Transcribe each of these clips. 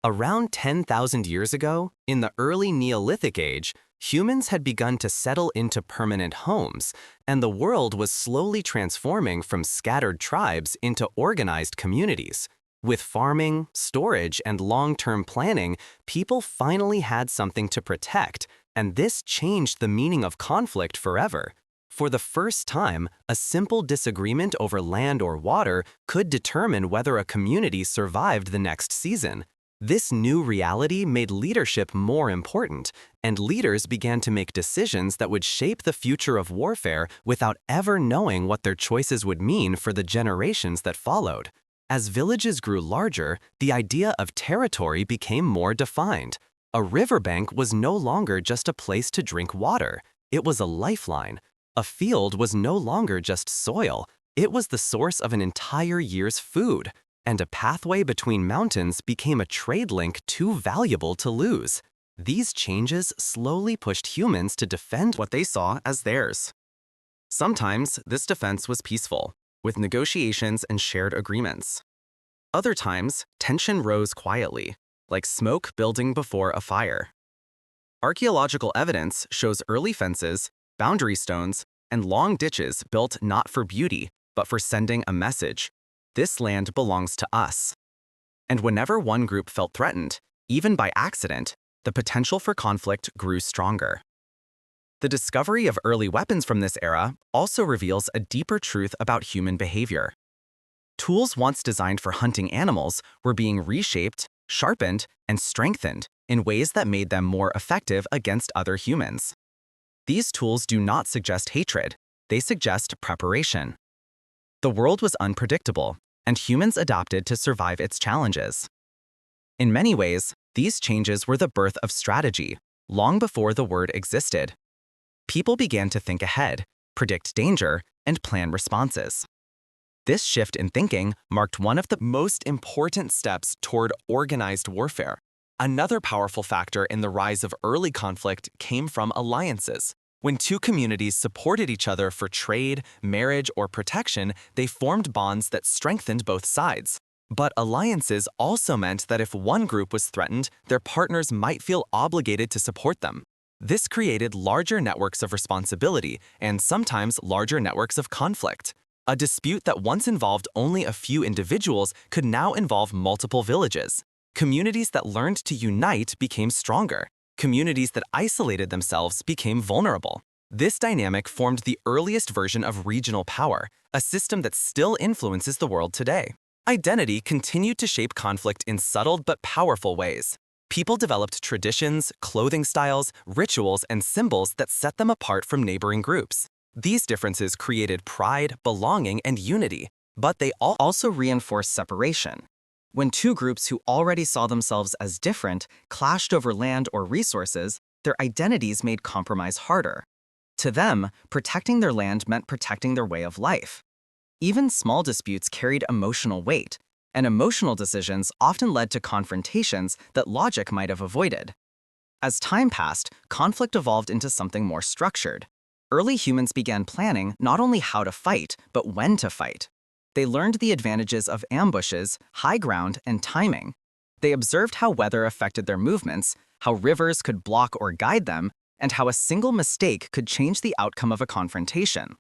Around 10,000 years ago, in the early Neolithic age, humans had begun to settle into permanent homes, and the world was slowly transforming from scattered tribes into organized communities. With farming, storage, and long-term planning, people finally had something to protect, and this changed the meaning of conflict forever. For the first time, a simple disagreement over land or water could determine whether a community survived the next season. This new reality made leadership more important, and leaders began to make decisions that would shape the future of warfare without ever knowing what their choices would mean for the generations that followed. As villages grew larger, the idea of territory became more defined. A riverbank was no longer just a place to drink water. It was a lifeline. A field was no longer just soil. It was the source of an entire year's food. And a pathway between mountains became a trade link too valuable to lose. These changes slowly pushed humans to defend what they saw as theirs. Sometimes this defense was peaceful, with negotiations and shared agreements. Other times, tension rose quietly, like smoke building before a fire. Archaeological evidence shows early fences, boundary stones, and long ditches built not for beauty, but for sending a message. This land belongs to us. And whenever one group felt threatened, even by accident, the potential for conflict grew stronger. The discovery of early weapons from this era also reveals a deeper truth about human behavior. Tools once designed for hunting animals were being reshaped, sharpened, and strengthened in ways that made them more effective against other humans. These tools do not suggest hatred, they suggest preparation. The world was unpredictable, and humans adapted to survive its challenges. In many ways, these changes were the birth of strategy, long before the word existed. People began to think ahead, predict danger, and plan responses. This shift in thinking marked one of the most important steps toward organized warfare. Another powerful factor in the rise of early conflict came from alliances. When two communities supported each other for trade, marriage, or protection, they formed bonds that strengthened both sides. But alliances also meant that if one group was threatened, their partners might feel obligated to support them. This created larger networks of responsibility and sometimes larger networks of conflict. A dispute that once involved only a few individuals could now involve multiple villages. Communities that learned to unite became stronger. Communities that isolated themselves became vulnerable. This dynamic formed the earliest version of regional power, a system that still influences the world today. Identity continued to shape conflict in subtle but powerful ways. People developed traditions, clothing styles, rituals, and symbols that set them apart from neighboring groups. These differences created pride, belonging, and unity, but they also reinforced separation. When two groups who already saw themselves as different clashed over land or resources, their identities made compromise harder. To them, protecting their land meant protecting their way of life. Even small disputes carried emotional weight, and emotional decisions often led to confrontations that logic might have avoided. As time passed, conflict evolved into something more structured. Early humans began planning not only how to fight, but when to fight. They learned the advantages of ambushes, high ground, and timing. They observed how weather affected their movements, how rivers could block or guide them, and how a single mistake could change the outcome of a confrontation.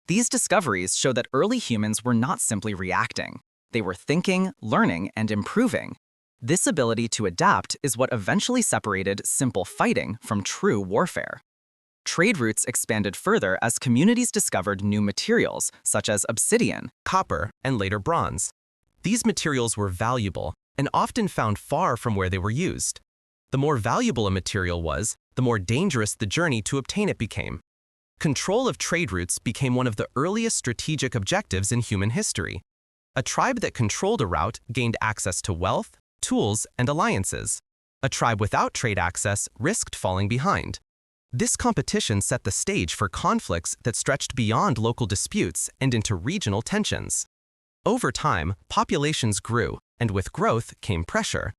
These discoveries show that early humans were not simply reacting. They were thinking, learning, and improving. This ability to adapt is what eventually separated simple fighting from true warfare. Trade routes expanded further as communities discovered new materials, such as obsidian, copper, and later bronze. These materials were valuable and often found far from where they were used. The more valuable a material was, the more dangerous the journey to obtain it became. Control of trade routes became one of the earliest strategic objectives in human history. A tribe that controlled a route gained access to wealth, tools, and alliances. A tribe without trade access risked falling behind. This competition set the stage for conflicts that stretched beyond local disputes and into regional tensions. Over time, populations grew, and with growth came pressure.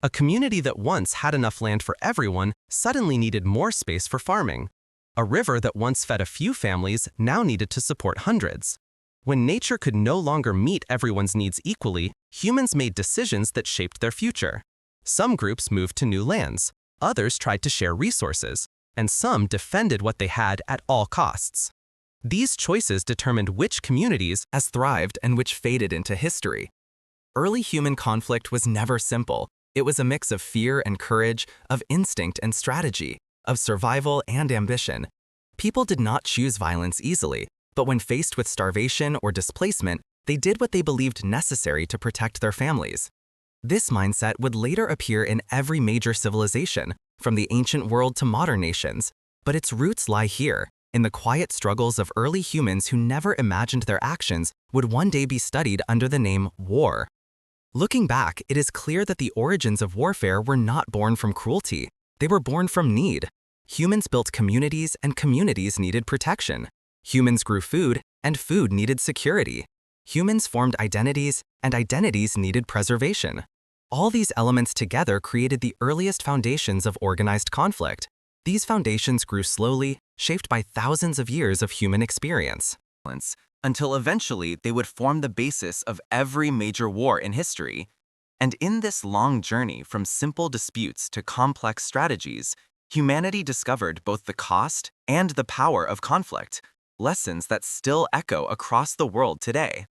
A community that once had enough land for everyone suddenly needed more space for farming. A river that once fed a few families now needed to support hundreds. When nature could no longer meet everyone's needs equally, humans made decisions that shaped their future. Some groups moved to new lands, others tried to share resources, and some defended what they had at all costs. These choices determined which communities as thrived and which faded into history. Early human conflict was never simple. It was a mix of fear and courage, of instinct and strategy, of survival and ambition. People did not choose violence easily, but when faced with starvation or displacement, they did what they believed necessary to protect their families. This mindset would later appear in every major civilization, from the ancient world to modern nations, but its roots lie here, in the quiet struggles of early humans who never imagined their actions would one day be studied under the name war. Looking back, it is clear that the origins of warfare were not born from cruelty. They were born from need. Humans built communities, and communities needed protection. Humans grew food, and food needed security. Humans formed identities, and identities needed preservation. All these elements together created the earliest foundations of organized conflict. These foundations grew slowly, shaped by thousands of years of human experience, until eventually they would form the basis of every major war in history. And in this long journey from simple disputes to complex strategies, humanity discovered both the cost and the power of conflict, lessons that still echo across the world today.